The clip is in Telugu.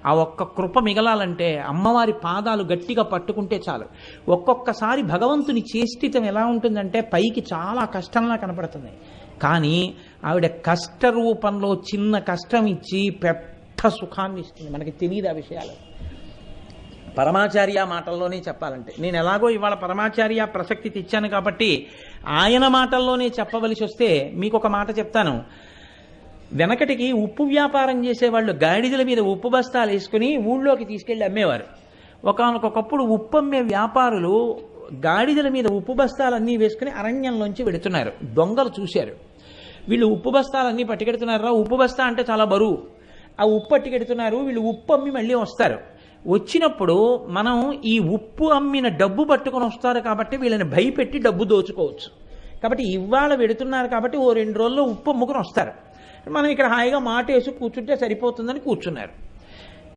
ఆ ఒక్క కృప మిగలాలంటే అమ్మవారి పాదాలు గట్టిగా పట్టుకుంటే చాలు. ఒక్కొక్కసారి భగవంతుని చేష్టితం ఎలా ఉంటుందంటే పైకి చాలా కష్టంలా కనపడుతుంది, కానీ ఆవిడ కష్ట రూపంలో చిన్న కష్టం ఇచ్చి పెద్ద సుఖాన్ని ఇస్తుంది. మనకి తెలియదు ఆ విషయాలు. పరమాచార్య మాటల్లోనే చెప్పాలంటే, నేను ఎలాగో ఇవాళ పరమాచార్య ప్రసక్తి తెచ్చాను కాబట్టి ఆయన మాటల్లోనే చెప్పవలసి వస్తే మీకు ఒక మాట చెప్తాను. వెనకటికి ఉప్పు వ్యాపారం చేసేవాళ్ళు గాడిదల మీద ఉప్పు బస్తాలు వేసుకుని ఊళ్ళోకి తీసుకెళ్లి అమ్మేవారు. ఒకనకొకప్పుడు ఉప్పు అమ్మే వ్యాపారులు గాడిదల మీద ఉప్పు బస్తాలన్నీ వేసుకుని అరణ్యంలోంచి వెడుతున్నారు. దొంగలు చూశారు, వీళ్ళు ఉప్పు బస్తాలన్నీ పట్టుకెడుతున్నారా, ఉప్పు బస్తా అంటే చాలా బరువు, ఆ ఉప్పు పట్టుకెడుతున్నారు, వీళ్ళు ఉప్పు అమ్మి మళ్ళీ వస్తారు. వచ్చినప్పుడు మనం ఈ ఉప్పు అమ్మిన డబ్బు పట్టుకొని వస్తారు కాబట్టి వీళ్ళని భయపెట్టి డబ్బు దోచుకోవచ్చు. కాబట్టి ఇవాళ వెడుతున్నారు కాబట్టి ఓ 2 రోజుల్లో ఉప్పు అమ్ముకుని వస్తారు. మనం ఇక్కడ హాయిగా మాట వేసి కూర్చుంటే సరిపోతుందని కూర్చున్నారు.